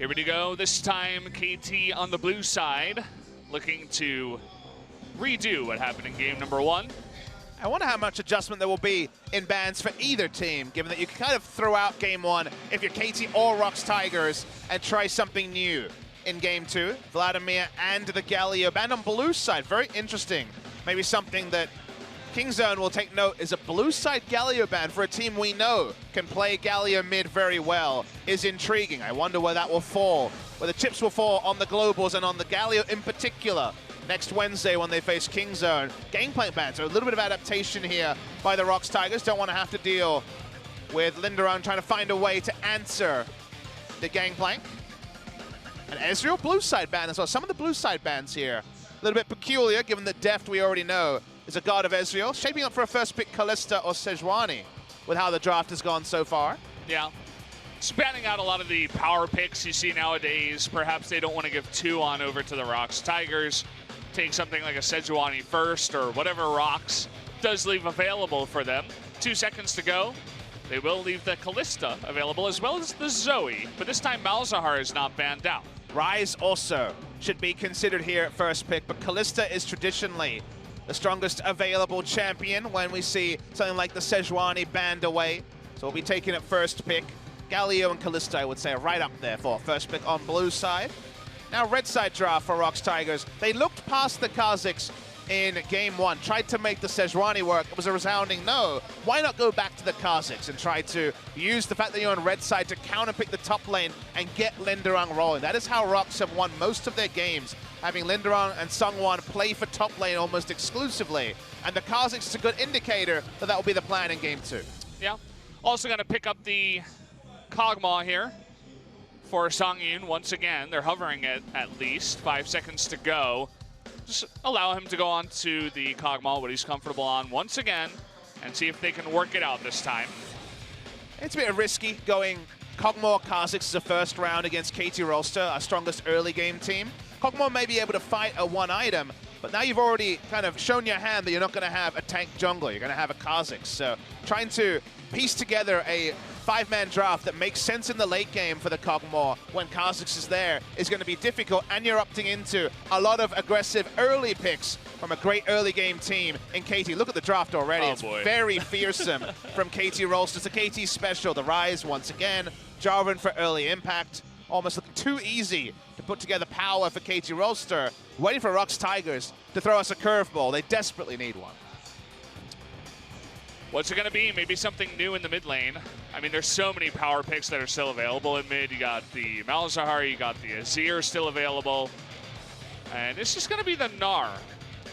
Here we go. This time, KT on the blue side, looking to redo what happened in game number 1. I wonder how much adjustment there will be in bans for either team, given that you can kind of throw out game 1 if you're KT or ROX Tigers and try something new in game 2. Vladimir and the Galio ban on blue side, very interesting. Maybe something that Kingzone will take note is a blue side Galio ban for a team we know can play Galio mid very well is intriguing. I wonder where that will fall, where the chips will fall on the Globals and on the Galio in particular next Wednesday when they face Kingzone. Gangplank ban, so a little bit of adaptation here by the ROX Tigers. Don't want to have to deal with Linderon trying to find a way to answer the Gangplank. And Ezreal blue side ban as well. Some of the blue side bans here, a little bit peculiar given that Deft we already know is a god of Ezreal. Shaping up for a first pick Kalista or Sejuani with how the draft has gone so far. Yeah. Spanning out a lot of the power picks you see nowadays. Perhaps they don't want to give 2 on over to the ROX Tigers. Take something like a Sejuani first or whatever ROX does leave available for them. 2 seconds to go. They will leave the Kalista available as well as the Zoe, but this time Malzahar is not banned out. Ryze also should be considered here at first pick, but Kalista is traditionally the strongest available champion when we see something like the Sejuani banned away. So we'll be taking it first pick. Galio and Kalista, I would say, are right up there for first pick on blue side. Now red side draft for ROX Tigers. They looked past the Kazakhs in game 1, tried to make the Sejuani work. It was a resounding no. Why not go back to the Kazakhs and try to use the fact that you're on red side to counterpick the top lane and get Linderang rolling? That is how ROX have won most of their games, having Linderang and Sungwon play for top lane almost exclusively. And the Kazakhs is a good indicator that that will be the plan in game 2. Yeah. Also going to pick up the Kog'Maw here for Songyun once again. They're hovering it at least. 5 seconds to go. Just allow him to go on to the Kog'Maw, what he's comfortable on once again, and see if they can work it out this time. It's a bit risky going Kog'Maw Kazakhs as a first round against KT Rolster, our strongest early game team. Kog'Maw may be able to fight a one item, but now you've already kind of shown your hand that you're not going to have a tank jungler, you're going to have a Kazakhs. So trying to piece together a 5-man draft that makes sense in the late game for the Kog'Maw when Kazakhs is there is going to be difficult, and you're opting into a lot of aggressive early picks from a great early game team in KT. Look at the draft already. Oh, it's boy. Very fearsome from KT Rolster. It's a KT special. The Ryze once again. Jarvan for early impact. Almost looking too easy to put together power for KT Rolster. Waiting for ROX Tigers to throw us a curveball. They desperately need one. What's it going to be? Maybe something new in the mid lane. I mean, there's so many power picks that are still available in mid. You got the Malzahar, you got the Azir still available. And it's just going to be the Gnar.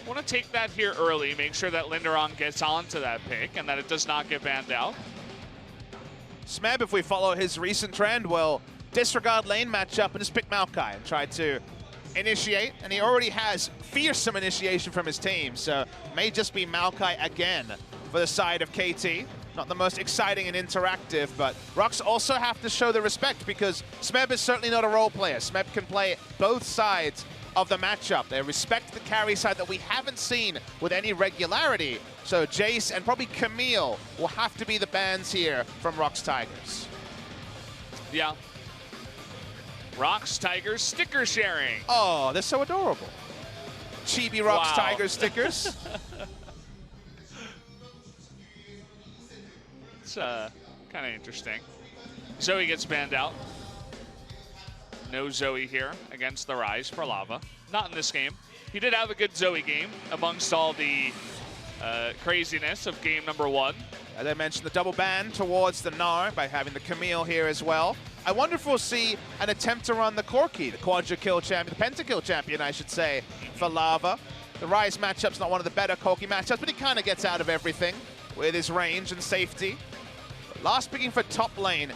Want to take that here early, make sure that Linderang gets onto that pick and that it does not get banned out. Smeb, if we follow his recent trend, will disregard lane matchup and just pick Maokai and try to initiate. And he already has fearsome initiation from his team, so may just be Maokai again for the side of KT. Not the most exciting and interactive, but ROX also have to show the respect because Smeb is certainly not a role player. Smeb can play both sides of the matchup. They respect the carry side that we haven't seen with any regularity. So Jace and probably Camille will have to be the bans here from ROX Tigers. Yeah. ROX Tigers sticker sharing. Oh, they're so adorable. Chibi ROX Wow. Tigers stickers. It's kind of interesting. Zoe gets banned out. No Zoe here against the Ryze for Lava. Not in this game. He did have a good Zoe game amongst all the craziness of game number 1. As I mentioned, the double ban towards the Gnar by having the Camille here as well. I wonder if we'll see an attempt to run the Corki, the quadra-kill champion, the pentakill champion, I should say, for Lava. The Ryze matchup's not one of the better Corki matchups, but he kind of gets out of everything with his range and safety. But last picking for top lane,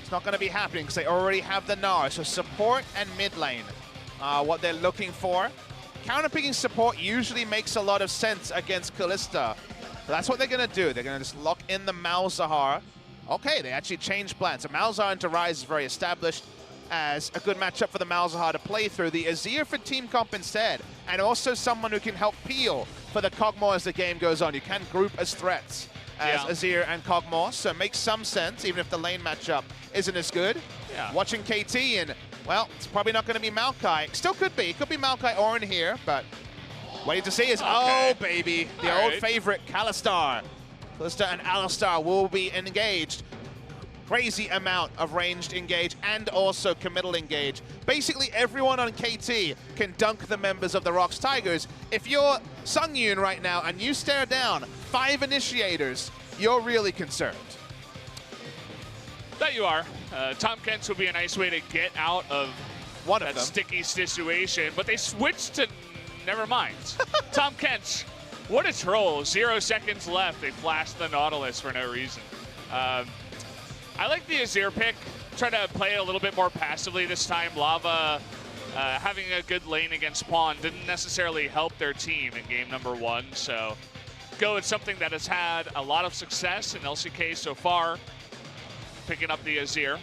it's not going to be happening because they already have the Gnar. So support and mid lane are what they're looking for. Counter-picking support usually makes a lot of sense against Kalista. So that's what they're going to do. They're going to just lock in the Malzahar. Okay, they actually changed plans. So Malzahar into Ryze is very established as a good matchup for the Malzahar to play through. The Azir for team comp instead, and also someone who can help peel for the Kog'Maw as the game goes on. You can group as threats as Azir and Kog'Maw, so it makes some sense, even if the lane matchup isn't as good. Yeah. Watching KT and Well, it's probably not going to be Maokai. Still could be. It could be Maokai Orin here, but waiting to see is, oh, baby, the old favorite, Kalistar. Kalista and Alistar will be engaged. Crazy amount of ranged engage and also committal engage. Basically, everyone on KT can dunk the members of the ROX Tigers. If you're Sungyun right now and you stare down 5 initiators, you're really concerned. That you are. Tom Kent's would be a nice way to get out of that sticky situation, but they switched to never mind. Tom Kent, what a troll. 0 seconds left. They flashed the Nautilus for no reason. I like the Azir pick. Try to play it a little bit more passively this time. Lava having a good lane against Pawn didn't necessarily help their team in game number 1, so go with something that has had a lot of success in LCK so far, picking up the Azir.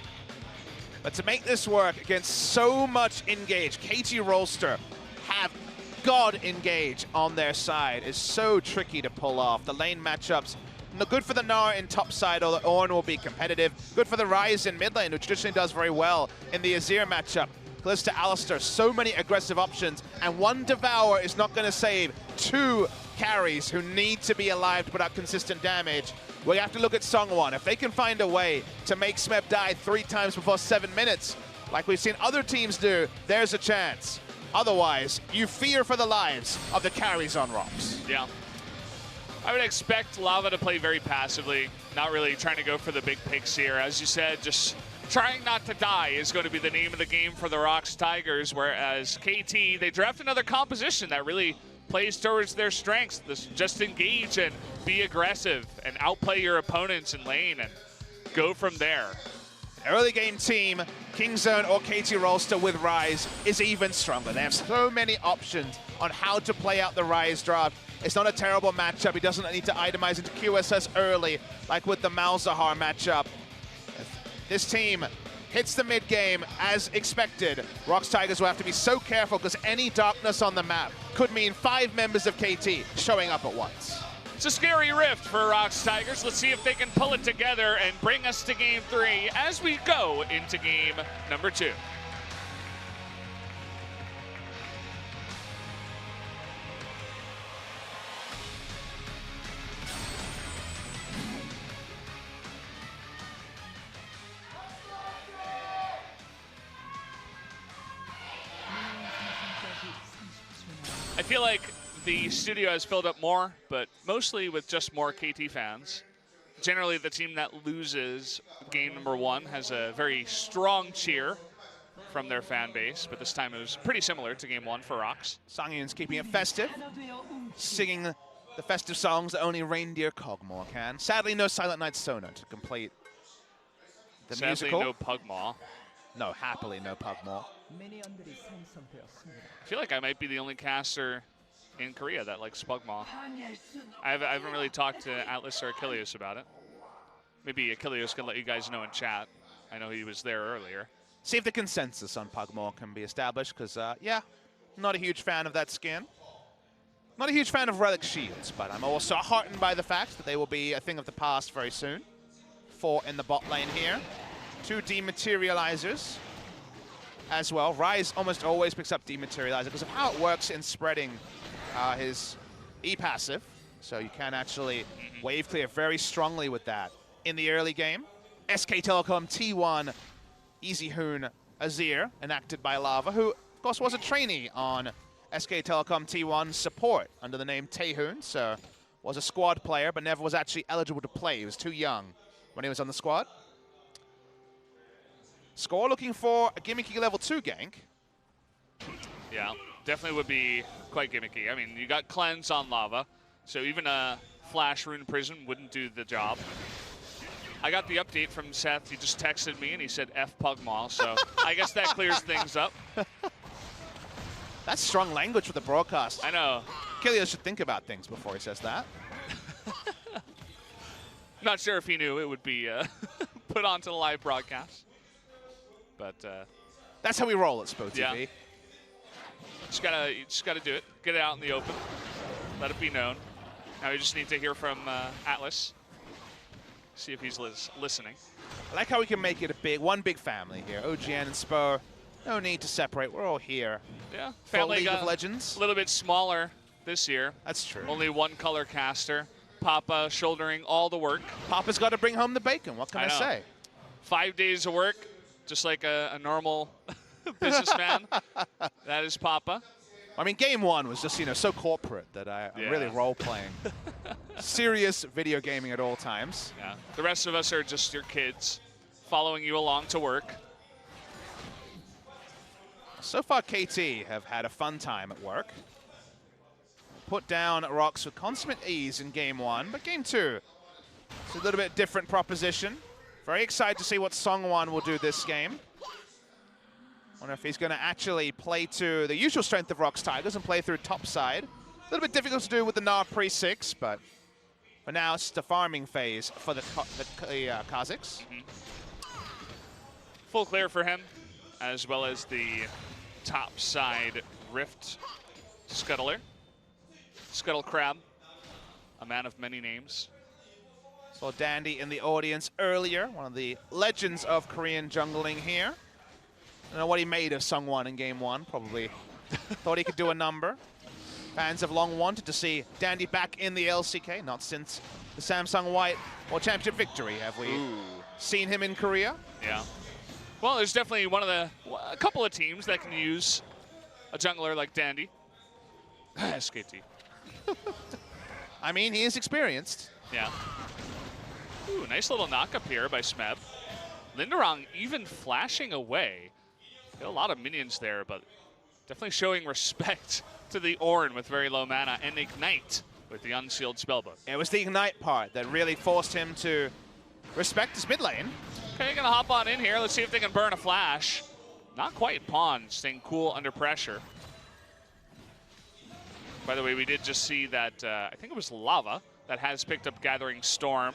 But to make this work against so much engage, KT Rolster have God engage on their side is so tricky to pull off. The lane matchups, good for the Gnar in top side, although Ornn will be competitive. Good for the Ryze in mid lane, who traditionally does very well in the Azir matchup. Kalista, Alistar, so many aggressive options, and one Devour is not going to save 2 carries who need to be alive to put out consistent damage. We have to look at Sungwon. If they can find a way to make Smeb die 3 times before 7 minutes, like we've seen other teams do, there's a chance. Otherwise, you fear for the lives of the carries on ROX. Yeah. I would expect Lava to play very passively, not really trying to go for the big picks here. As you said, just trying not to die is going to be the name of the game for the ROX Tigers, whereas KT, they draft another composition that really plays towards their strengths. Just engage and be aggressive and outplay your opponents in lane and go from there. Early game team, Kingzone or KT Rolster with Ryze is even stronger. They have so many options on how to play out the Ryze draft. It's not a terrible matchup. He doesn't need to itemize into QSS early, like with the Malzahar matchup. If this team hits the mid game as expected, ROX Tigers will have to be so careful because any darkness on the map could mean 5 members of KT showing up at once. It's a scary rift for ROX Tigers. Let's see if they can pull it together and bring us to game 3 as we go into game number 2. I feel like the studio has filled up more, but mostly with just more KT fans. Generally, the team that loses game number 1 has a very strong cheer from their fan base, but this time it was pretty similar to game 1 for ROX. Sangyun's keeping it festive, singing the festive songs that only Reindeer Cogmore can. Sadly, no Silent Night Sona to complete the musical. Sadly, no Pugmaw. No, happily no Pugmaw. I feel like I might be the only caster in Korea that likes Pugmaw. I haven't really talked to Atlas or Achilles about it. Maybe Achilles can let you guys know in chat. I know he was there earlier. See if the consensus on Pugmaw can be established, because, yeah, not a huge fan of that skin. Not a huge fan of Relic Shields, but I'm also heartened by the fact that they will be a thing of the past very soon. 4 in the bot lane here. 2 dematerializers as well. Ryze almost always picks up dematerializer because of how it works in spreading his E-passive. So you can actually wave clear very strongly with that in the early game. SK Telecom T1 Easy Hoon Azir, enacted by Lava, who of course was a trainee on SK Telecom T1 support under the name Taehoon, so was a squad player but never was actually eligible to play. He was too young when he was on the squad. Score looking for a gimmicky level 2 gank. Yeah, definitely would be quite gimmicky. I mean, you got Cleanse on Lava, so even a Flash Rune Prison wouldn't do the job. I got the update from Seth. He just texted me and he said F Pugmaw, so I guess that clears things up. That's strong language for the broadcast. I know. Killian should think about things before he says that. Not sure if he knew it would be put onto the live broadcast. But that's how we roll at SPO TV. Yeah. You just gotta do it. Get it out in the open. Let it be known. Now we just need to hear from Atlas. See if he's listening. I like how we can make it one big family here. OGN and SPO No need to separate. We're all here. Yeah, For family League of got Legends. a little bit smaller this year. That's true. Only one color caster. Papa shouldering all the work. Papa's got to bring home the bacon. What can I say? 5 days of work, just like a normal businessman. That is Papa. I mean, game one was just, so corporate that I'm really role-playing. Serious video gaming at all times. Yeah. The rest of us are just your kids following you along to work. So far, KT have had a fun time at work. Put down ROX with consummate ease in game one, but game two, it's a little bit different proposition. Very excited to see what Songwon will do this game. Wonder if he's going to actually play to the usual strength of ROX Tigers and play through top side. A little bit difficult to do with the Gnar pre-6, but for now it's just a farming phase for the Kazakhs. Full clear for him, as well as the top side Rift Scuttler. Scuttle Crab, a man of many names. Saw Dandy in the audience earlier, one of the legends of Korean jungling here. I don't know what he made of Sungwon in game one, probably thought he could do a number. Fans have long wanted to see Dandy back in the LCK, not since the Samsung White World Championship victory have we seen him in Korea. Yeah. Well, there's definitely a couple of teams that can use a jungler like Dandy. SKT. I mean, he is experienced. Yeah. Ooh, nice little knock up here by Smeb. Linderong even flashing away. Got a lot of minions there, but definitely showing respect to the Ornn with very low mana and Ignite with the unsealed spellbook. It was the Ignite part that really forced him to respect his mid lane. Okay, gonna hop on in here. Let's see if they can burn a flash. Not quite Pawn, staying cool under pressure. By the way, we did just see that, I think it was Lava, that has picked up Gathering Storm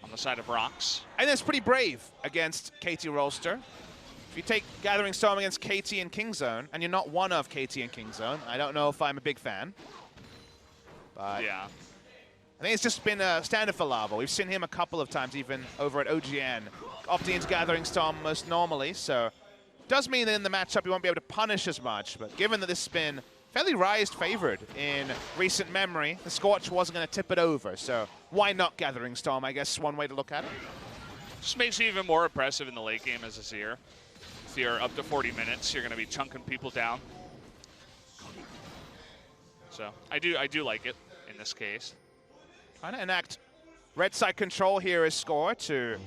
on the side of ROX. And that's pretty brave against KT Rolster. If you take Gathering Storm against KT and Kingzone, and you're not one of KT and Kingzone, I don't know if I'm a big fan. But yeah. I think it's just been a standard for Lava. We've seen him a couple of times, even over at OGN, opting into Gathering Storm most normally, so does mean that in the matchup you won't be able to punish as much, but given that this has been fairly Ryzed favored in recent memory, the Scorch wasn't going to tip it over, so why not Gathering Storm, I guess, one way to look at it. Just makes you even more oppressive in the late game as a Seer. If you're up to 40 minutes, you're going to be chunking people down. So I do like it in this case. Trying to enact red side control here as Score to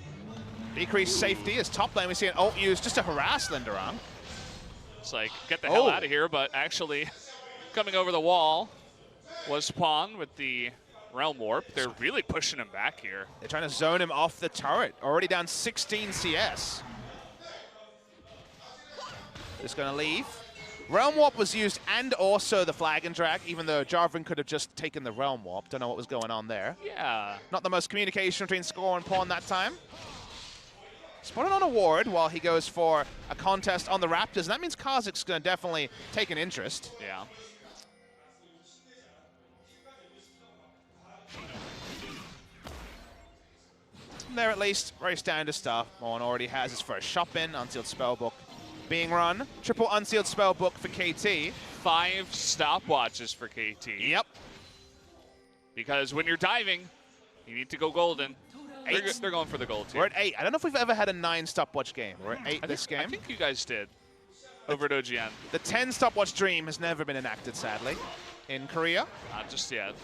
decrease safety. As top lane we see an ult used just to harass Linderong. It's like, get the hell out of here, but actually coming over the wall was Pawn with the Realm Warp. They're really pushing him back here. They're trying to zone him off the turret. Already down 16 CS. Just going to leave. Realm Warp was used and also the Flag and Drag, even though Jarvan could have just taken the Realm Warp. Don't know what was going on there. Yeah. Not the most communication between Score and Pawn that time. Spotted on a ward while he goes for a contest on the Raptors. And that means Kazakh's going to definitely take an interest. Yeah. There at least, very standard stuff. Mon already has his first shop in, unsealed spellbook being run. Triple unsealed spellbook for KT. 5 stopwatches for KT. Yep. Because when you're diving, you need to go golden. They're going for the gold too. We're at 8. I don't know if we've ever had a 9 stopwatch game. We're at 8 this game. I think you guys did over at OGN. The 10 stopwatch dream has never been enacted, sadly, in Korea. Not just yet.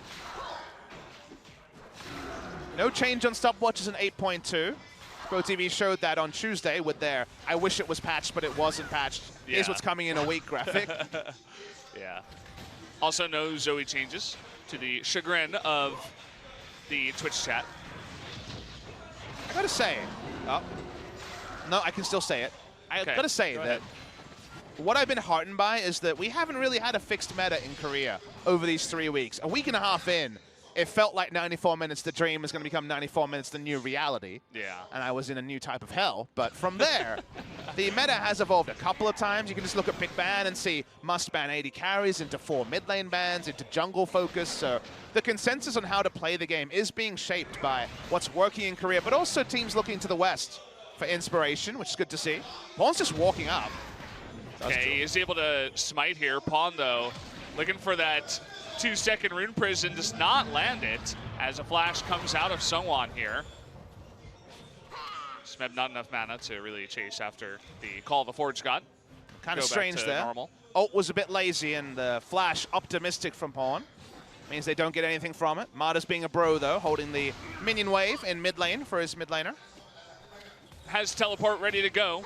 No change on stopwatches in 8.2. ProTV showed that on Tuesday with their I wish it was patched, but it wasn't patched. Yeah. Here's what's coming in a week graphic. Yeah. Also, no Zoe changes, to the chagrin of the Twitch chat. I gotta say, no, I can still say it. I gotta say that what I've been heartened by is that we haven't really had a fixed meta in Korea over these 3 weeks. A week and a half in, it felt like 94 minutes the dream was going to become 94 minutes the new reality. Yeah. And I was in a new type of hell. But from there, the meta has evolved a couple of times. You can just look at pick ban and see must ban 80 carries into 4 mid lane bans, into jungle focus. So the consensus on how to play the game is being shaped by what's working in Korea, but also teams looking to the West for inspiration, which is good to see. Pawn's just walking up. Okay, he's able to smite here. Pawn, though, looking for that 2-second Rune Prison, does not land it as a flash comes out of Sungwon here. Smeb not enough mana to really chase after the Call of the Forge God. Kind of strange there. Normal. Ult was a bit lazy, and the flash optimistic from Pawn. Means they don't get anything from it. Marta's being a bro, though, holding the minion wave in mid lane for his mid laner. Has teleport ready to go,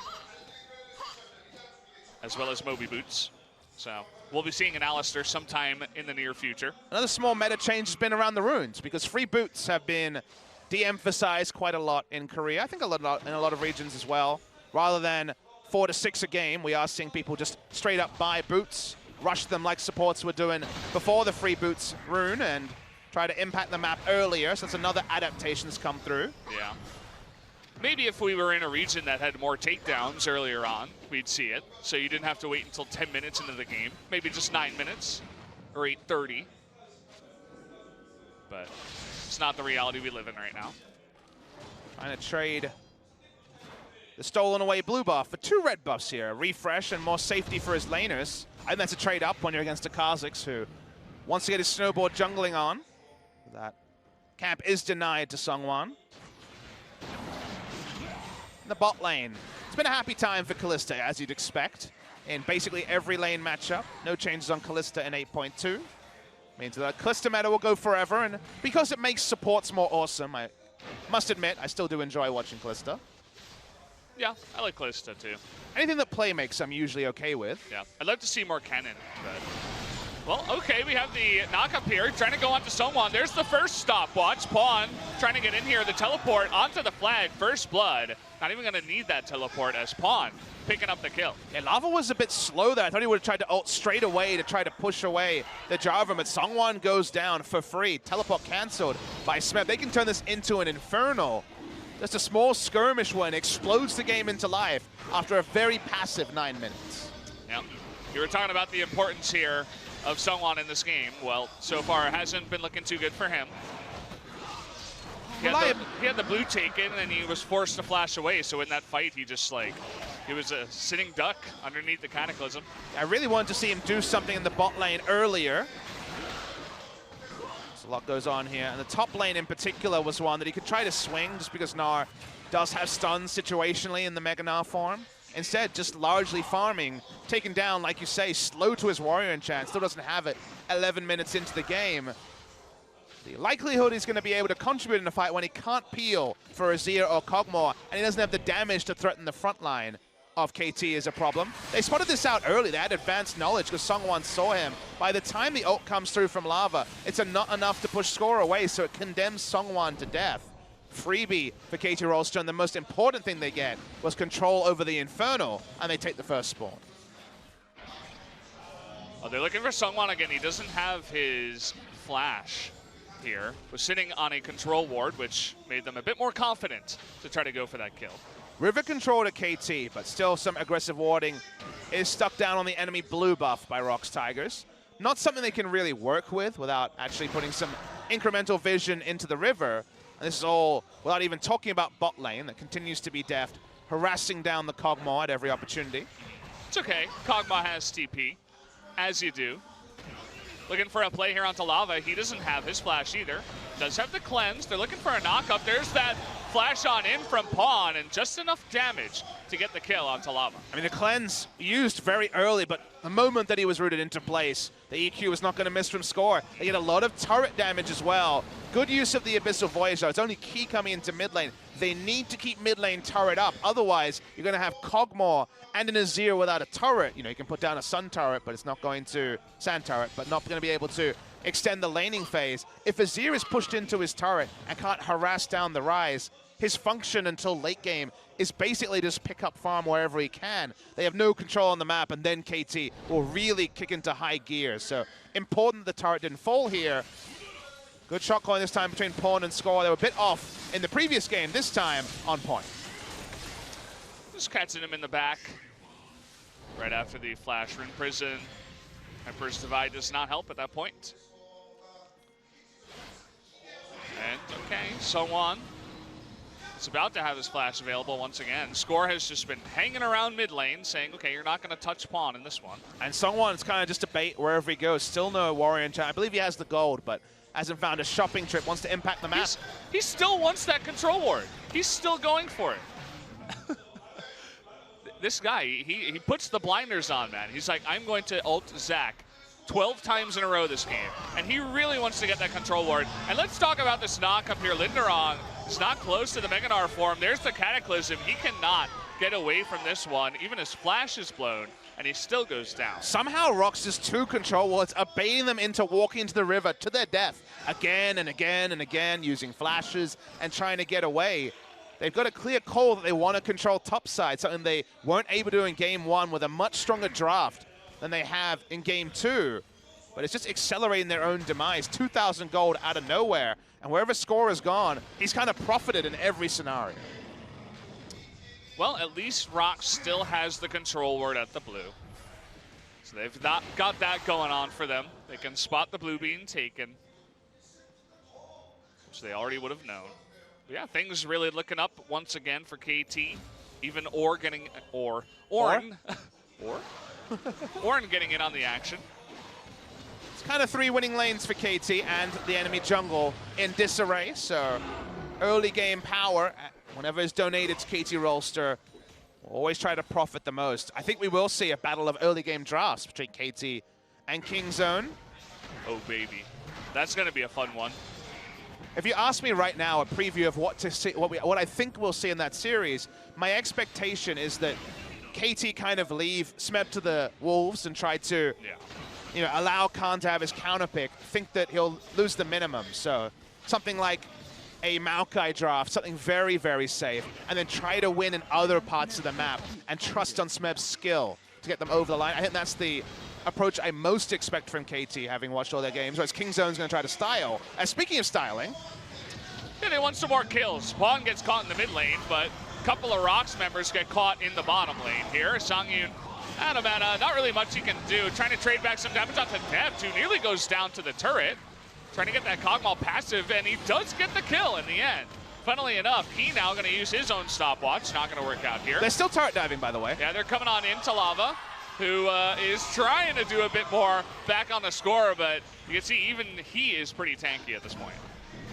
as well as Moby Boots. So we'll be seeing an Alistar sometime in the near future. Another small meta change has been around the runes, because free boots have been de-emphasized quite a lot in Korea. I think in a lot of regions as well. Rather than 4 to 6 a game, we are seeing people just straight up buy boots, rush them like supports were doing before the free boots rune, and try to impact the map earlier. So that's another adaptation that's come through. Yeah. Maybe if we were in a region that had more takedowns earlier on, we'd see it. So you didn't have to wait until 10 minutes into the game. Maybe just 9 minutes or 8:30. But it's not the reality we live in right now. Trying to trade the stolen away blue buff for 2 red buffs here. A refresh and more safety for his laners. I think that's a trade up when you're against a Kha'Zix who wants to get his snowboard jungling on. That camp is denied to Sungwon. In the bot lane, it's been a happy time for Kalista, as you'd expect, in basically every lane matchup. No changes on Kalista in 8.2. Means that Kalista meta will go forever, and because it makes supports more awesome, I must admit, I still do enjoy watching Kalista. Yeah, I like Kalista too. Anything that play makes, I'm usually okay with. Yeah, I'd love to see more Kennen, but... Well, okay, we have the knock-up here, trying to go onto Sungwon. There's the first stopwatch. Pawn trying to get in here. The teleport onto the flag. First blood. Not even going to need that teleport as Pawn picking up the kill. Yeah, Lava was a bit slow there. I thought he would have tried to ult straight away to try to push away the Jarvan, but Sungwon goes down for free. Teleport cancelled by Smeb. They can turn this into an Infernal. Just a small skirmish one explodes the game into life after a very passive 9 minutes. Yeah, you were talking about the importance here of Sungwon in this game. Well, so far it hasn't been looking too good for him. He had the blue taken and he was forced to flash away, so in that fight he just he was a sitting duck underneath the Cataclysm. I really wanted to see him do something in the bot lane earlier. So a lot goes on here, and the top lane in particular was one that he could try to swing just because Gnar does have stuns situationally in the Mega Gnar form. Instead, just largely farming, taken down, like you say, slow to his warrior enchant, still doesn't have it 11 minutes into the game. The likelihood he's going to be able to contribute in a fight when he can't peel for Azir or Kog'Maw, and he doesn't have the damage to threaten the front line of KT is a problem. They spotted this out early. They had advanced knowledge because Sungwon saw him. By the time the ult comes through from Lava, it's not enough to push score away, so it condemns Sungwon to death. Freebie for KT Rolster, and the most important thing they get was control over the Infernal, and they take the first spawn. Oh, they're looking for Sungwon again. He doesn't have his flash here. Was sitting on a control ward, which made them a bit more confident to try to go for that kill. River control to KT, but still some aggressive warding is stuck down on the enemy blue buff by ROX Tigers. Not something they can really work with without actually putting some incremental vision into the river. And this is all without even talking about bot lane that continues to be deft, harassing down the Kog'Maw at every opportunity. It's okay. Kog'Maw has TP, as you do. Looking for a play here onto Lava. He doesn't have his flash either. Does have the cleanse. They're looking for a knock-up. There's that flash on in from Pawn, and just enough damage to get the kill onto Lava. I mean, the cleanse used very early, but the moment that he was rooted into place, the EQ was not going to miss from score. They get a lot of turret damage as well. Good use of the Abyssal Voyager. It's only key coming into mid lane. They need to keep mid lane turret up. Otherwise, you're going to have Kog'Maw and an Azir without a turret. You know, you can put down a Sun turret, but it's not going to... Sand turret, but not going to be able to extend the laning phase. If Azir is pushed into his turret and can't harass down the rise, his function until late game is basically just pick up farm wherever he can. They have no control on the map, and then KT will really kick into high gear. So important the turret didn't fall here. Good shot calling this time between Pawn and Score. They were a bit off in the previous game, this time on point. Just catching him in the back right after the flash Rune Prison. Emperor's Divide does not help at that point. And okay, Sungwon It's about to have his flash available once again. Score has just been hanging around mid lane saying, okay, you're not going to touch pawn in this one. And Songwon's kind of just a bait wherever he goes. Still no warrior in chat. I believe he has the gold, but hasn't found a shopping trip, wants to impact the map. He still wants that control ward. He's still going for it. This guy, he puts the blinders on, man. He's like, I'm going to ult Zac 12 times in a row this game. And he really wants to get that control ward. And let's talk about this knock up here. Linderong is not close to the Mega Gnar form. There's the Cataclysm. He cannot get away from this one. Even his flash is blown, and he still goes down. Somehow ROX's 2 control wards are baiting them into walking into the river to their death again and again and again, using flashes and trying to get away. They've got a clear call that they want to control topside, something they weren't able to do in Game 1 with a much stronger draft than they have in Game 2. But it's just accelerating their own demise. 2,000 gold out of nowhere. And wherever Score has gone, he's kind of profited in every scenario. Well, at least ROX still has the control ward at the blue. So they've not got that going on for them. They can spot the blue being taken, which they already would have known. But yeah, things really looking up once again for KT. Even Ornn getting in on the action. It's kind of 3 winning lanes for KT and the enemy jungle in disarray. So early game power, whenever it's donated to KT Rolster, we'll always try to profit the most. I think we will see a battle of early game drafts between KT and Kingzone. Oh baby, that's going to be a fun one. If you ask me right now a preview of what to see, what I think we'll see in that series, my expectation is that KT kind of leave Smeb to the Wolves and try to, allow Khan to have his counter pick, think that he'll lose the minimum. So something like a Maokai draft, something very, very safe, and then try to win in other parts of the map and trust on Smeb's skill to get them over the line. I think that's the approach I most expect from KT, having watched all their games, whereas Kingzone's going to try to style. Speaking of styling, yeah, they want some more kills. Pawn gets caught in the mid lane, but a couple of ROX members get caught in the bottom lane here. Songyun out of mana, not really much he can do. Trying to trade back some damage onto Nev, who nearly goes down to the turret. Trying to get that Kog'Maw passive, and he does get the kill in the end. Funnily enough, he now going to use his own stopwatch. Not going to work out here. They're still turret diving, by the way. Yeah, they're coming on into Lava, who is trying to do a bit more back on the score, but you can see even he is pretty tanky at this point.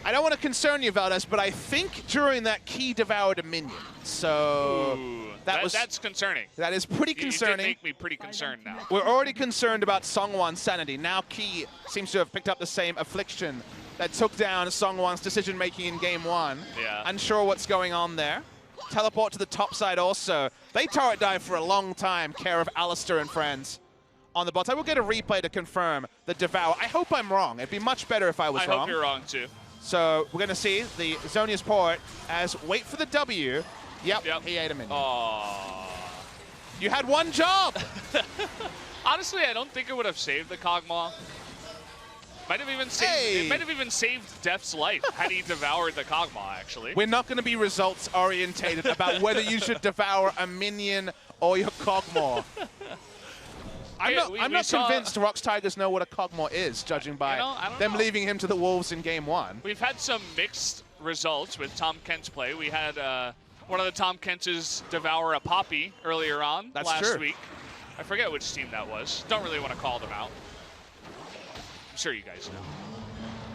I don't want to concern you, Valdez, but I think during that Key devoured a minion. So ooh, that's concerning. That is pretty concerning. You did make me pretty concerned now. We're already concerned about Songwon's sanity. Now Key seems to have picked up the same affliction that took down Songwon's decision-making in Game 1. Yeah. Unsure what's going on there. Teleport to the top side also. They turret dive for a long time, care of Alistair and friends. On the bot, I will get a replay to confirm the Devour. I hope I'm wrong. It'd be much better if I was wrong. I hope you're wrong, too. So we're going to see the Zhonya's port as wait for the W. Yep. He ate a minion. Aww. You had one job! Honestly, I don't think it would have saved the Kog'Maw. Might have even saved, It might have even saved Def's life had he devoured the Kog'Maw, actually. We're not going to be results-orientated about whether you should devour a minion or your Kog'Maw. I'm not convinced ROX Tigers know what a Kog'Maw is, judging by them leaving him to the Wolves in Game 1. We've had some mixed results with Tom Kent's play. We had one of the Tom Kent's devour a Poppy earlier on last week. I forget which team that was. Don't really want to call them out. I'm sure you guys know.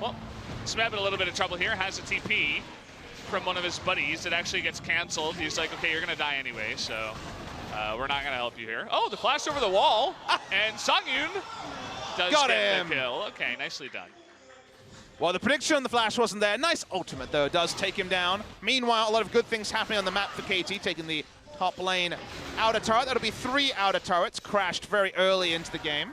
Well, Smeb in a little bit of trouble here. Has a TP from one of his buddies. It actually gets canceled. He's like, okay, you're going to die anyway, so we're not going to help you here. Oh, the flash over the wall. And Songyun does get the kill. Okay, nicely done. Well, the prediction on the flash wasn't there. Nice ultimate, though. Does take him down. Meanwhile, a lot of good things happening on the map for KT, taking the top lane outer turret. That'll be 3 outer turrets crashed very early into the game.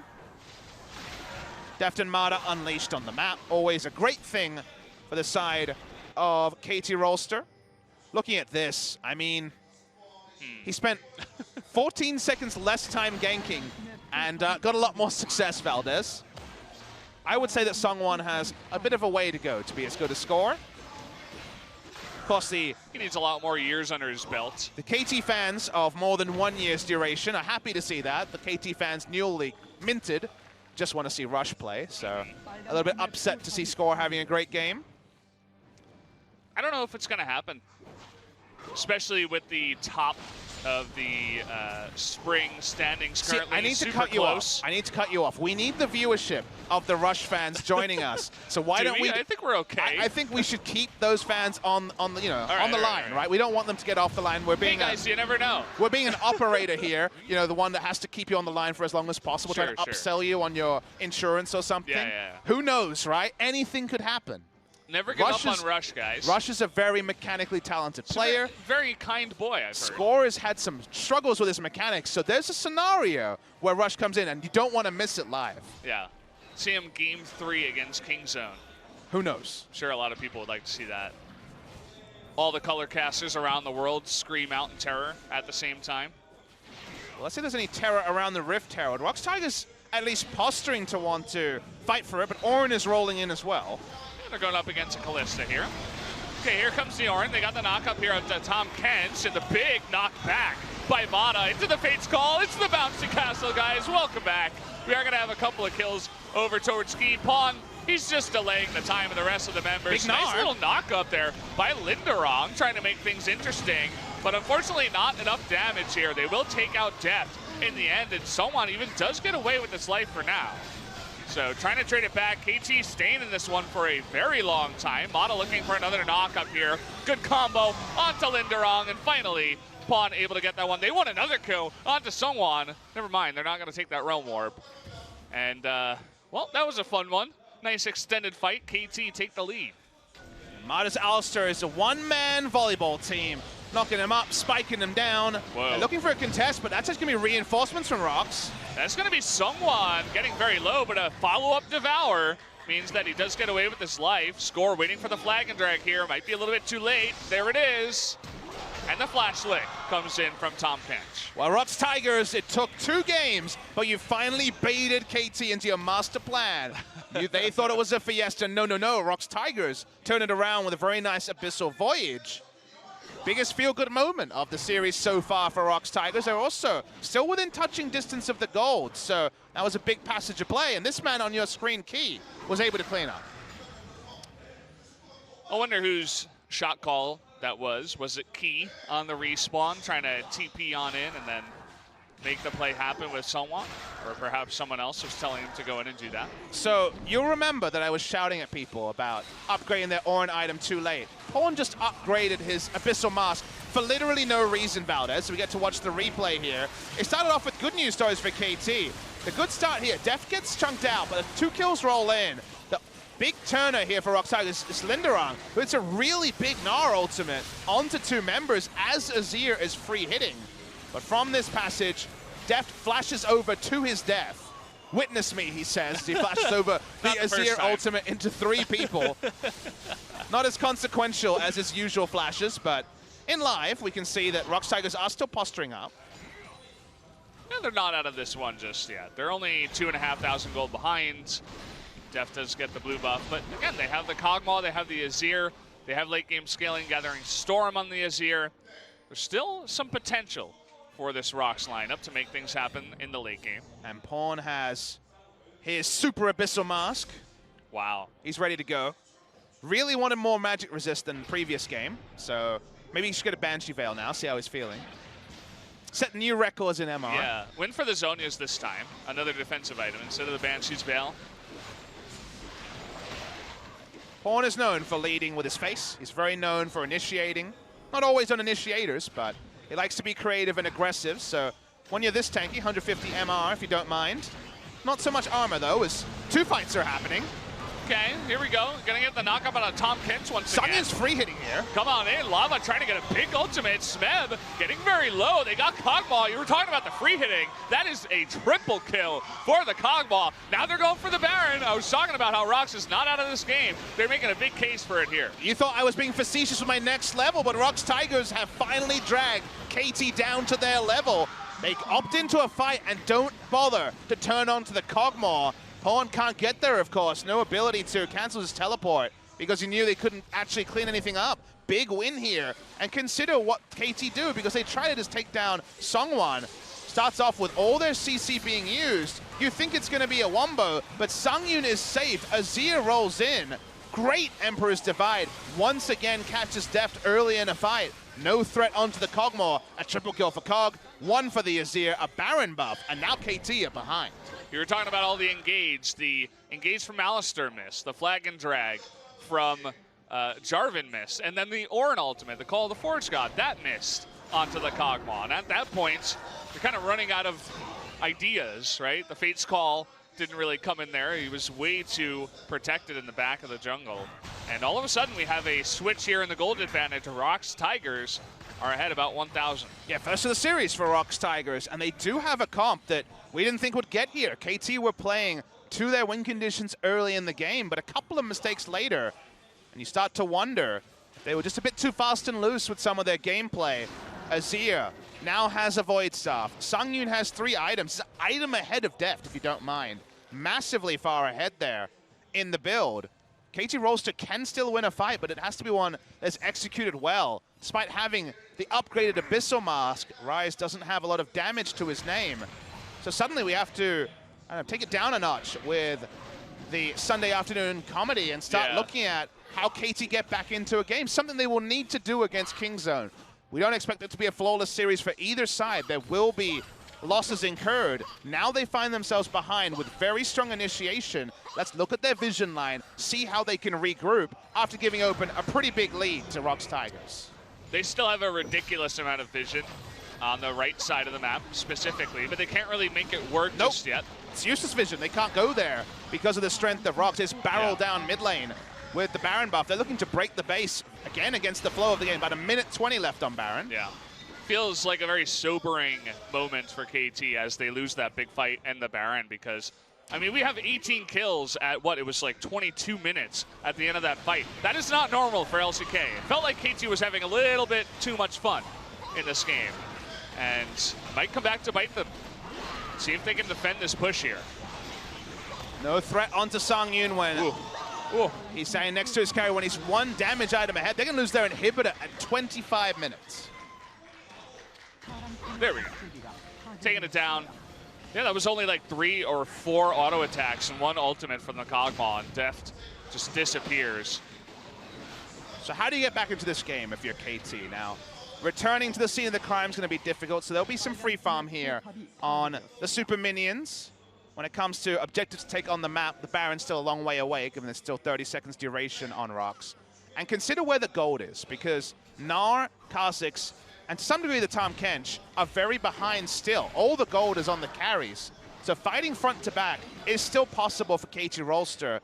Deft and Mada unleashed on the map. Always a great thing for the side of KT Rolster. Looking at this, I mean, he spent 14 seconds less time ganking and got a lot more success, Valdez. I would say that Songwon has a bit of a way to go to be as good a scorer. Of course, he needs a lot more years under his belt. The KT fans of more than 1 year's duration are happy to see that. The KT fans newly minted just want to see Rush play, so a little bit upset to see Score having a great game. I don't know if it's going to happen. especially with the top of the spring standings currently. I need to super cut you close. off. I need to cut you off. We need the viewership of the Rush fans joining us. So why don't we? I think we're okay. I think we should keep those fans on the on the line, right? We don't want them to get off the line. We're being hey guys, you never know. We're being an operator here. You know, the one that has to keep you on the line for as long as possible, trying to upsell you on your insurance or something. Yeah. Who knows, right? Anything could happen. Never give up on Rush, guys. Rush is a very mechanically talented player. Very kind boy, I've heard. Score has had some struggles with his mechanics, so there's a scenario where Rush comes in and you don't want to miss it live. Yeah. See him game 3 against Kingzone. Who knows? I'm sure a lot of people would like to see that. All the color casters around the world scream out in terror at the same time. Well, let's see if there's any terror around the Rift Herald. ROX Tigers at least posturing to want to fight for it, but Orin is rolling in as well. They're going up against a Callista here. Okay, here comes the Orin. They got the knock up here of Tom Kent, and the big knock back by Vada into the Fate's Call. It's the bouncy castle, guys. Welcome back. We are going to have a couple of kills over towards Ski. Pawn, he's just delaying the time of the rest of the members. Nice little knock up there by Linderong, trying to make things interesting. But unfortunately, not enough damage here. They will take out Deft in the end, and Someone even does get away with his life for now. So trying to trade it back. KT staying in this one for a very long time. Mata looking for another knock up here. Good combo onto Linderong, and finally Pawn able to get that one. They want another kill onto Sungwon. Never mind, they're not going to take that Realm Warp. And, well, that was a fun one. Nice extended fight. KT take the lead. Mata's Alistair is a one-man volleyball team. Knocking him up, spiking him down. They're looking for a contest, but that's just going to be reinforcements from ROX. That's going to be Sungwon getting very low, but a follow-up Devour means that he does get away with his life. Score waiting for the flag and drag here. Might be a little bit too late. There it is. And the flash lick comes in from Tom Kench. Well, ROX Tigers, it took 2 games, but you finally baited KT into your master plan. They thought it was a fiesta. No. ROX Tigers turned it around with a very nice Abyssal Voyage. Biggest feel-good moment of the series so far for ROX Tigers. They're also still within touching distance of the gold, so that was a big passage of play, and this man on your screen, Key, was able to clean up. I wonder whose shot call that was. Was it Key on the respawn, trying to TP on in and then make the play happen with someone? Or perhaps someone else was telling him to go in and do that? So you'll remember that I was shouting at people about upgrading their Orin item too late. Pawn just upgraded his Abyssal Mask for literally no reason, Valdez. So we get to watch the replay here. It started off with good news stories for KT. The good start here, Deft gets chunked out, but 2 kills roll in. The big turner here for ROX Tigers is Linderong, who hits a really big Gnar ultimate onto 2 members as Azir is free hitting. But from this passage, Deft flashes over to his death. Witness me, he says. He flashes over the Azir ultimate into 3 people. Not as consequential as his usual flashes, but in live, we can see that ROX Tigers are still posturing up. Yeah, they're not out of this one just yet. They're only 2,500 gold behind. Deft does get the blue buff, but again, they have the Kog'Maw, they have the Azir, they have late game scaling, gathering Storm on the Azir. There's still some potential for this ROX lineup to make things happen in the late game. And Pawn has his Super Abyssal Mask. Wow. He's ready to go. Really wanted more magic resist than previous game, so maybe he should get a Banshee Veil now, see how he's feeling. Set new records in MR. Yeah, win for the Zhonya's this time. Another defensive item instead of the Banshee's Veil. Pawn is known for leading with his face. He's very known for initiating. Not always on initiators, but he likes to be creative and aggressive, so when you're this tanky, 150 MR if you don't mind. Not so much armor though, as 2 fights are happening. Okay, here we go. Gonna get the knockup on Tom Kent once again. Sunya's free hitting here. Come on in. Lava trying to get a big ultimate. Smeb getting very low. They got Kog'Maw. You were talking about the free hitting. That is a triple kill for the Kog'Maw. Now they're going for the Baron. I was talking about how ROX is not out of this game. They're making a big case for it here. You thought I was being facetious with my next level, but ROX Tigers have finally dragged KT down to their level. They opt into a fight and don't bother to turn on to the Kog'Maw. Pawn can't get there, of course. No ability to cancel his teleport because he knew they couldn't actually clean anything up. Big win here. And consider what KT do, because they try to just take down Sungwon. Starts off with all their CC being used. You think it's going to be a wombo, but Sungyun is safe. Azir rolls in. Great Emperor's Divide. Once again catches Deft early in a fight. No threat onto the Kog'Maw. A triple kill for Kog, one for the Azir, a Baron buff, and now KT are behind. You were talking about all the engage from Alistair miss, the flag and drag from Jarvan miss, and then the Ornn ultimate, the Call of the Forge God, that missed onto the Kog'Maw. And at that point, you're kind of running out of ideas, right? The Fate's Call didn't really come in there. He was way too protected in the back of the jungle. And all of a sudden, we have a switch here in the gold advantage. ROX Tigers are ahead about 1,000. Yeah, first of the series for ROX Tigers, and they do have a comp that we didn't think would get here. KT were playing to their win conditions early in the game, but a couple of mistakes later, and you start to wonder if they were just a bit too fast and loose with some of their gameplay. Azir now has a Void Staff. Sungyun has 3 items. Item ahead of Deft, if you don't mind. Massively far ahead there in the build. KT Rolster can still win a fight, but it has to be one that's executed well. Despite having the upgraded Abyssal Mask, Ryze doesn't have a lot of damage to his name. So suddenly we have to take it down a notch with the Sunday afternoon comedy and start looking at how KT get back into a game, something they will need to do against Kingzone. We don't expect it to be a flawless series for either side. There will be losses incurred. Now they find themselves behind with very strong initiation. Let's look at their vision line, see how they can regroup after giving open a pretty big lead to ROX Tigers. They still have a ridiculous amount of vision on the right side of the map specifically, but they can't really make it work just yet. It's useless vision. They can't go there because of the strength of ROX. It's barrel down mid lane with the Baron buff. They're looking to break the base again against the flow of the game. About 1:20 left on Baron. Yeah. Feels like a very sobering moment for KT as they lose that big fight and the Baron, because, I mean, we have 18 kills at what, it was like 22 minutes at the end of that fight. That is not normal for LCK. It felt like KT was having a little bit too much fun in this game, and might come back to bite them. See if they can defend this push here. No threat onto Sungyun when he's standing next to his carry when he's 1 damage item ahead. They're going to lose their inhibitor at 25 minutes. There we go. Taking it down. Yeah, that was only like 3 or 4 auto attacks and 1 ultimate from the Kog'Maw, and Deft just disappears. So how do you get back into this game if you're KT now? Returning to the scene of the crime is going to be difficult, so there'll be some free farm here on the super minions. When it comes to objectives to take on the map, the Baron's still a long way away, given there's still 30 seconds duration on ROX. And consider where the gold is, because Gnar, Kha'Zix, and to some degree the Tahm Kench are very behind still. All the gold is on the carries. So fighting front to back is still possible for KT Rolster.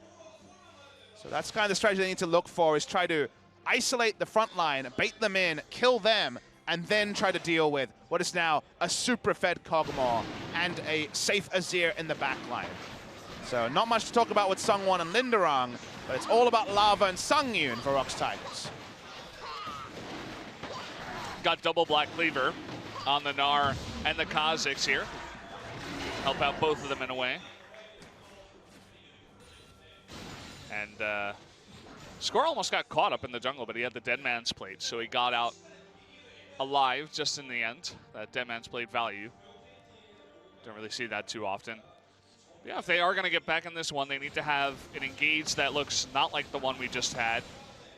So that's kind of the strategy they need to look for, is try to isolate the front line, bait them in, kill them, and then try to deal with what is now a super fed Kog'Maw and a safe Azir in the back line. So not much to talk about with Sungwon and Linderong, but it's all about Lava and Sungyun for ROX Tigers. Got double Black Cleaver on the Gnar and the Kha'Zix here. Help out both of them in a way. And Score almost got caught up in the jungle, but he had the Dead Man's Plate, so he got out alive just in the end. That Dead Man's Plate value. Don't really see that too often. Yeah, if they are going to get back in this one, they need to have an engage that looks not like the one we just had.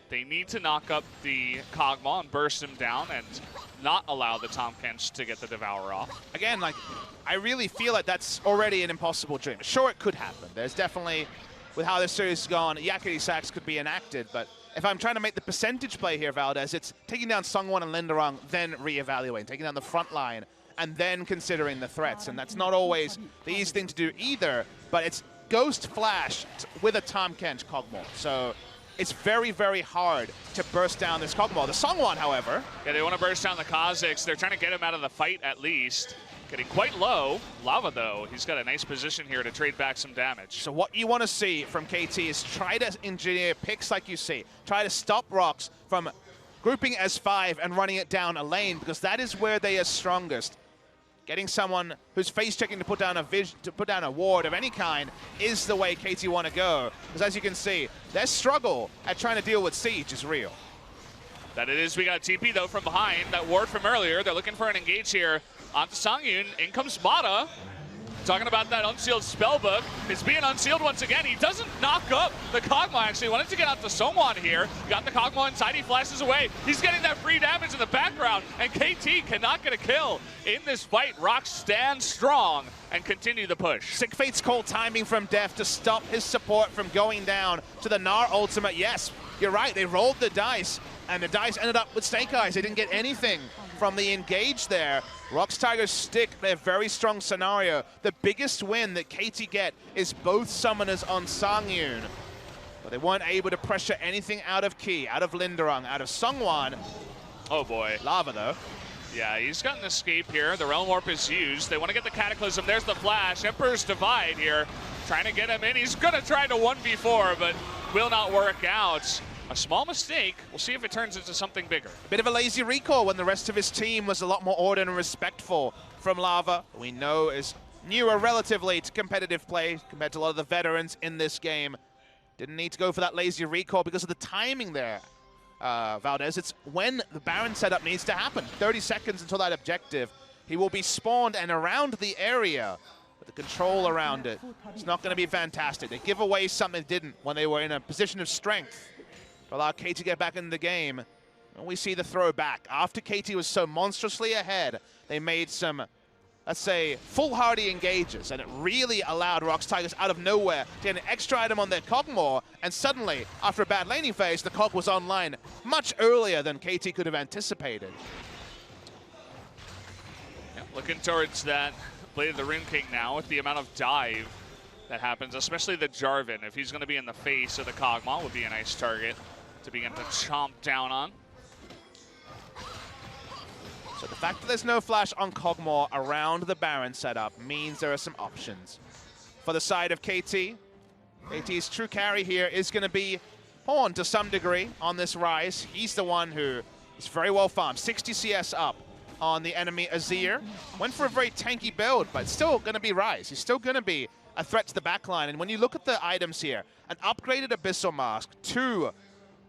They need to knock up the Kog'Maw and burst him down and not allow the Tahm Kench to get the Devour off. Again, like, I really feel like that's already an impossible dream. Sure, it could happen. There's definitely, with how this series has gone, Yakety Sax could be enacted, but if I'm trying to make the percentage play here, Valdez, it's taking down Sungwon and Linderong, then reevaluating, taking down the front line, and then considering the threats. And that's not always the easy thing to do either, but it's Ghost Flash with a Tahm Kench Kog'Maw. So it's very, very hard to burst down this Kog'Maw. The Sungwon, however. Yeah, they want to burst down the Kha'Zix. They're trying to get him out of the fight at least. Getting quite low. Lava, though, he's got a nice position here to trade back some damage. So what you want to see from KT is try to engineer picks like you see. Try to stop ROX from grouping as 5 and running it down a lane, because that is where they are strongest. Getting someone who's face checking to put down a ward of any kind is the way KT want to go. Because as you can see, their struggle at trying to deal with Siege is real. That it is. We got TP though from behind. That ward from earlier. They're looking for an engage here onto Sungyun. In comes Mata. Talking about that unsealed spellbook, it's being unsealed once again. He doesn't knock up the Kog'Maw, actually. Wanted to get out the Songwon here. Got the Kog'Maw inside, he flashes away. He's getting that free damage in the background, and KT cannot get a kill in this fight. ROX stands strong and continue the push. Sick Fate's call timing from Def to stop his support from going down to the Gnar ultimate. Yes, you're right, they rolled the dice, and the dice ended up with Snake Eyes. They didn't get anything from the engage there. ROX Tigers stick their very strong scenario. The biggest win that KT get is both summoners on Sangyun. But they weren't able to pressure anything out of Ki, out of Linderung, out of Songwon. Oh boy. Lava though. Yeah, he's got an escape here. The Realm Warp is used. They want to get the Cataclysm. There's the flash. Emperor's Divide here. Trying to get him in. He's going to try to 1v4, but will not work out. A small mistake. We'll see if it turns into something bigger. Bit of a lazy recall when the rest of his team was a lot more ordered and respectful from Lava. We know is newer relatively to competitive play compared to a lot of the veterans in this game. Didn't need to go for that lazy recall because of the timing there, Valdez. It's when the Baron setup needs to happen. 30 seconds until that objective. He will be spawned and around the area. But the control around it is not going to be fantastic. They give away something they didn't when they were in a position of strength. Allow KT to get back in the game. And we see the throw back. After KT was so monstrously ahead, they made some, let's say, foolhardy engages, and it really allowed ROX Tigers out of nowhere to get an extra item on their Kog'Maw, and suddenly, after a bad laning phase, the Kog was online much earlier than KT could have anticipated. Yeah, looking towards that Blade of the Rune King now with the amount of dive that happens, especially the Jarvan. If he's going to be in the face of the Kog'Maw, would be a nice target to begin to chomp down on. So the fact that there's no flash on Kog'Maw around the Baron setup means there are some options. For the side of KT, KT's true carry here is going to be Pawn to some degree on this Rise. He's the one who is very well farmed. 60 CS up on the enemy Azir. Went for a very tanky build, but still going to be Rise. He's still going to be a threat to the backline. And when you look at the items here, an upgraded Abyssal Mask, 2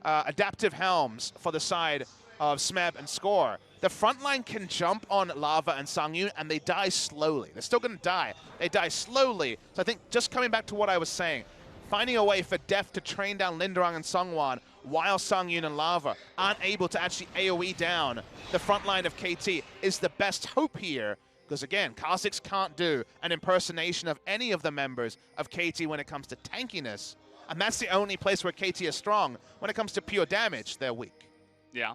adaptive helms for the side of Smeb and Score. The front line can jump on Lava and Sangyun, and they die slowly. They're still going to die. They die slowly. So I think just coming back to what I was saying, finding a way for Def to train down Linderung and Songwon while Sangyun and Lava aren't able to actually AoE down the front line of KT is the best hope here. Because again, Kha'Zix can't do an impersonation of any of the members of KT when it comes to tankiness. And that's the only place where KT is strong. When it comes to pure damage, they're weak. Yeah.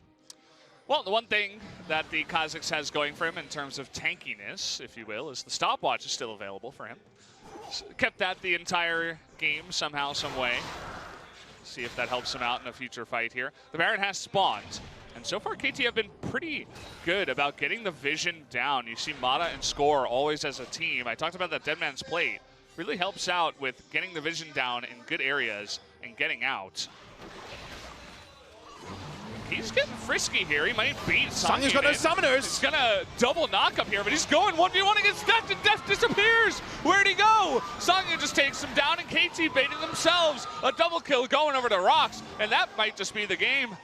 Well, the one thing that the Kha'Zix has going for him in terms of tankiness, if you will, is the stopwatch is still available for him. Kept that the entire game somehow, some way. See if that helps him out in a future fight here. The Baron has spawned. And so far, KT have been pretty good about getting the vision down. You see Mata and Score always as a team. I talked about that Dead Man's Plate. Really helps out with getting the vision down in good areas and getting out. He's getting frisky here. He might beat Sangyun. Sangyun's got no summoners. He's gonna double knock up here, but he's going 1v1 against Def, and Def disappears. Where'd he go? Sangyun just takes him down, and KT baited themselves. A double kill going over to ROX, and that might just be the game.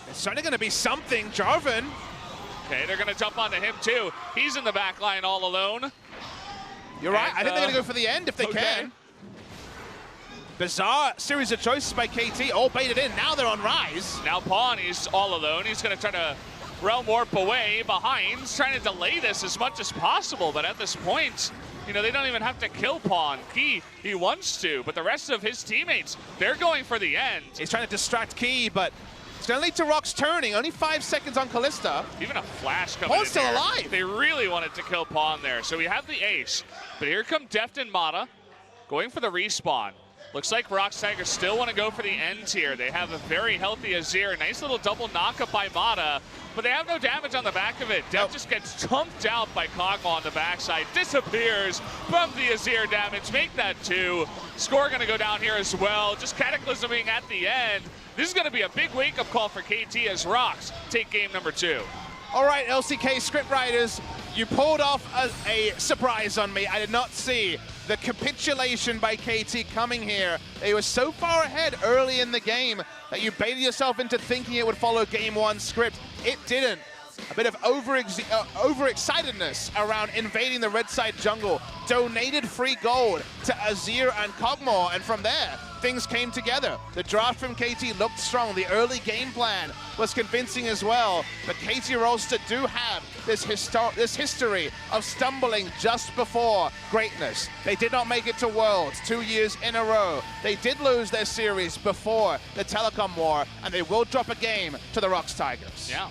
It's certainly going to be something. Jarvan. Okay, they're gonna jump onto him too. He's in the back line all alone. You're right. I think they're going to go for the end if they can. Bizarre series of choices by KT, all baited in. Now they're on Rise. Now Pawn, he's all alone. He's going to try to Realm Warp away behind. He's trying to delay this as much as possible, but at this point, you know, they don't even have to kill Pawn. Ki, he wants to, but the rest of his teammates, they're going for the end. He's trying to distract Ki, but it's going to lead to ROX turning. Only 5 seconds on Kalista. Even a flash coming Pawn's still alive. They really wanted to kill Pawn there. So we have the ace, but here come Deft and Mata going for the respawn. Looks like ROX Tigers still want to go for the ends here. They have a very healthy Azir. Nice little double knockup by Mata, but they have no damage on the back of it. Def just gets chumped out by Kog'Maw on the backside. Disappears from the Azir damage. Make that 2. Score going to go down here as well. Just cataclysming at the end. This is going to be a big wake-up call for KT as ROX take game number 2. All right, LCK scriptwriters, you pulled off a surprise on me. I did not see the capitulation by KT coming here. They were so far ahead early in the game that you baited yourself into thinking it would follow game 1 script. It didn't. a bit of overexcitedness around invading the red side jungle, donated free gold to Azir and Kog'Maw, and from there, things came together. The draft from KT looked strong. The early game plan was convincing as well, but KT Rolster do have this history of stumbling just before greatness. They did not make it to Worlds 2 years in a row. They did lose their series before the Telecom War, and they will drop a game to the ROX Tigers. Yeah.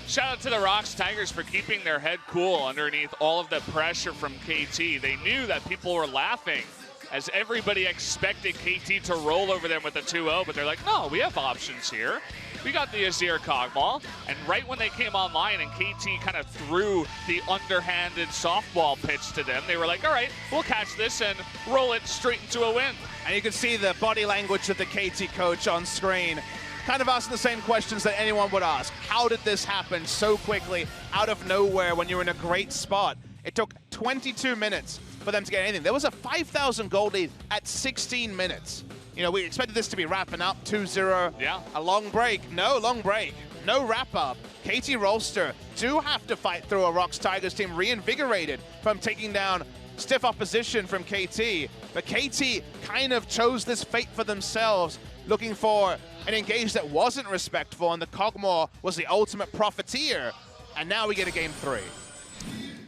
Shout out to the ROX Tigers for keeping their head cool underneath all of the pressure from KT. They knew that people were laughing as everybody expected KT to roll over them with a 2-0, but they're like, no, we have options here. We got the Azir Kog'Maw, and right when they came online and KT kind of threw the underhanded softball pitch to them, they were like, all right, we'll catch this and roll it straight into a win. And you can see the body language of the KT coach on screen, kind of asking the same questions that anyone would ask. How did this happen so quickly, out of nowhere, when you're in a great spot? It took 22 minutes for them to get anything. There was a 5,000 gold lead at 16 minutes. You know, we expected this to be wrapping up 2-0. Yeah. A long break. No long break. No wrap-up. KT Rolster do have to fight through a ROX Tigers team reinvigorated from taking down stiff opposition from KT. But KT kind of chose this fate for themselves, looking for an engage that wasn't respectful, and the Kog'Maw was the ultimate profiteer. And now we get a game 3.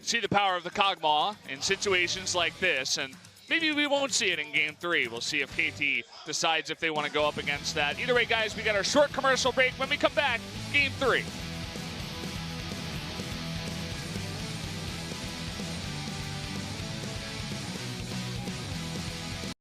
See the power of the Kog'Maw in situations like this, and maybe we won't see it in game 3. We'll see if KT decides if they want to go up against that. Either way, guys, we got our short commercial break. When we come back, game 3.